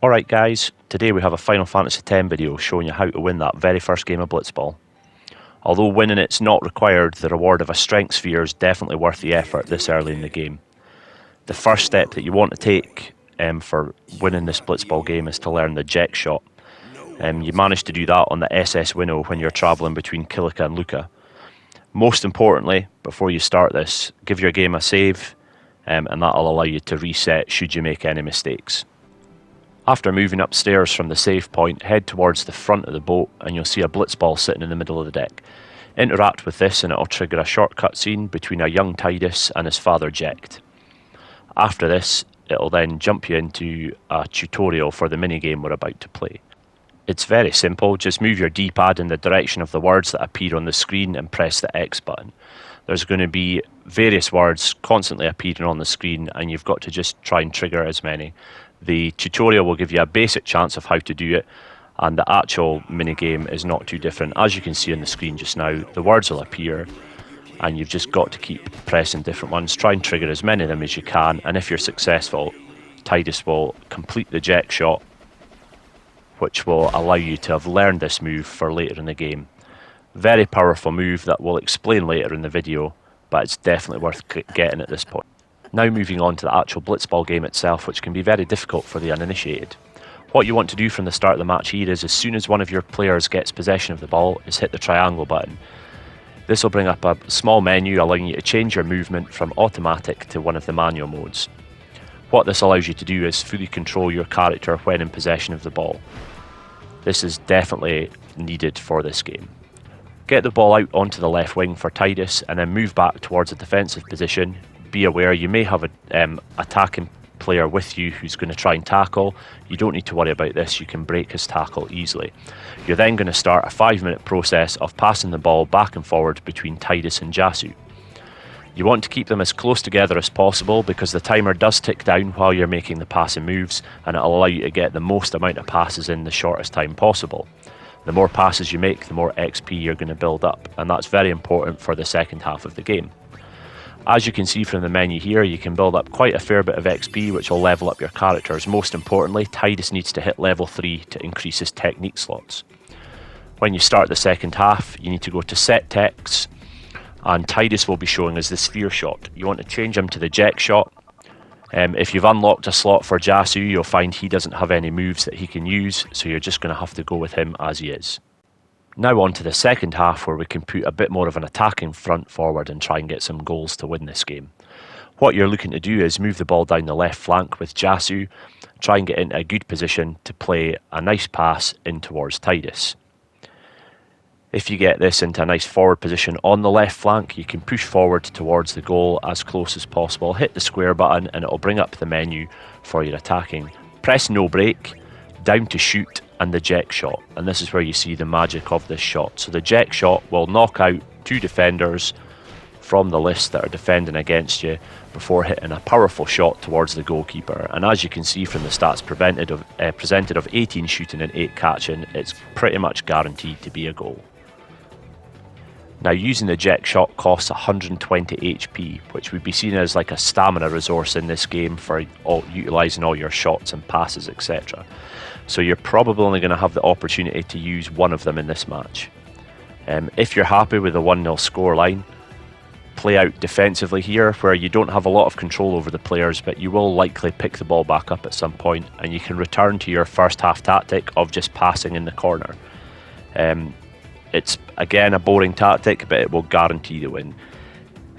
Alright guys, today we have a Final Fantasy X video showing you how to win that very first game of Blitzball. Although winning it's not required, the reward of a strength sphere is definitely worth the effort this early in the game. The first step that you want to take for winning this Blitzball game is to learn the Jet Shot. You managed to do that on the SS Winnow when you're travelling between Kilika and Luca. Most importantly, before you start this, give your game a save and that'll allow you to reset should you make any mistakes. After moving upstairs from the save point, head towards the front of the boat and you'll see a Blitzball sitting in the middle of the deck. Interact with this and it'll trigger a short cutscene between a young Tidus and his father Jecht. After this, it'll then jump you into a tutorial for the minigame we're about to play. It's very simple, just move your D-pad in the direction of the words that appear on the screen and press the X button. There's going to be various words constantly appearing on the screen and you've got to just try and trigger as many. The tutorial will give you a basic chance of how to do it, and the actual minigame is not too different. As you can see on the screen just now, the words will appear and you've just got to keep pressing different ones. Try and trigger as many of them as you can, and if you're successful, Tidus will complete the Jet Shot, which will allow you to have learned this move for later in the game. Very powerful move that we'll explain later in the video, but it's definitely worth getting at this point. Now moving on to the actual Blitzball game itself, which can be very difficult for the uninitiated. What you want to do from the start of the match here is, as soon as one of your players gets possession of the ball, is hit the triangle button. This will bring up a small menu allowing you to change your movement from automatic to one of the manual modes. What this allows you to do is fully control your character when in possession of the ball. This is definitely needed for this game. Get the ball out onto the left wing for Tidus and then move back towards a defensive position. Be aware you may have an attacking player with you who's going to try and tackle. You don't need to worry about this, you can break his tackle easily. You're then going to start a 5-minute process of passing the ball back and forward between Tidus and Jasu. You want to keep them as close together as possible because the timer does tick down while you're making the passing moves, and it'll allow you to get the most amount of passes in the shortest time possible. The more passes you make, the more XP you're going to build up, and that's very important for the second half of the game. As you can see from the menu here, you can build up quite a fair bit of XP which will level up your characters. Most importantly, Tidus needs to hit level 3 to increase his technique slots. When you start the second half, you need to go to set techs, and Tidus will be showing as the sphere shot. You want to change him to the Jet Shot. If you've unlocked a slot for Jasu, you'll find he doesn't have any moves that he can use, so you're just going to have to go with him as he is. Now on to the second half, where we can put a bit more of an attacking front forward and try and get some goals to win this game. What you're looking to do is move the ball down the left flank with Jasu, try and get into a good position to play a nice pass in towards Tidus. If you get this into a nice forward position on the left flank, you can push forward towards the goal as close as possible, hit the square button and it'll bring up the menu for your attacking. Press no break, down to shoot, and the Jet Shot, and this is where you see the magic of this shot. So the Jet Shot will knock out 2 defenders from the list that are defending against you before hitting a powerful shot towards the goalkeeper. And as you can see from the stats presented of 18 shooting and 8 catching, it's pretty much guaranteed to be a goal. Now, using the Jet Shot costs 120 HP, which would be seen as like a stamina resource in this game for utilising all your shots and passes, etc. So you're probably only going to have the opportunity to use one of them in this match. If you're happy with the 1-0 scoreline, play out defensively here, where you don't have a lot of control over the players, but you will likely pick the ball back up at some point, and you can return to your first half tactic of just passing in the corner. It's again a boring tactic, but it will guarantee the win.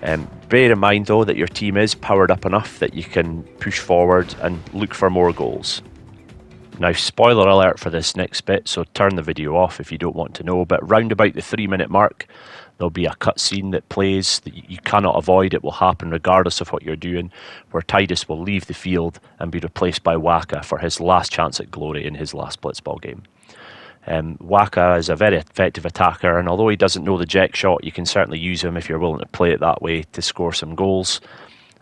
Bear in mind though that your team is powered up enough that you can push forward and look for more goals. Now, spoiler alert for this next bit, so turn the video off if you don't want to know, but round about the 3-minute mark there'll be a cutscene that plays that you cannot avoid. It will happen regardless of what you're doing, where Tidus will leave the field and be replaced by Waka for his last chance at glory in his last Blitzball game. Waka is a very effective attacker, and although he doesn't know the Jet Shot, you can certainly use him if you're willing to play it that way to score some goals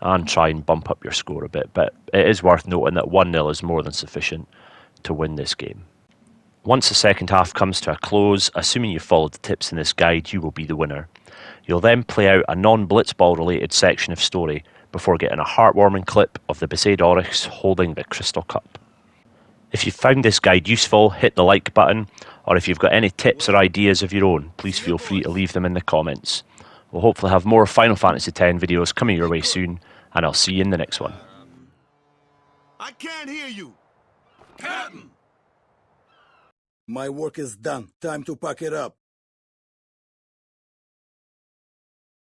and try and bump up your score a bit. But it is worth noting that 1-0 is more than sufficient to win this game. Once the second half comes to a close, assuming you followed the tips in this guide, you will be the winner. You'll then play out a non-Blitzball related section of story before getting a heartwarming clip of the Besaid Aurochs holding the Crystal Cup. If you found this guide useful, hit the like button, or if you've got any tips or ideas of your own, please feel free to leave them in the comments. We'll hopefully have more Final Fantasy X videos coming your way soon, and I'll see you in the next one. I can't hear you. Captain! My work is done. Time to pack it up.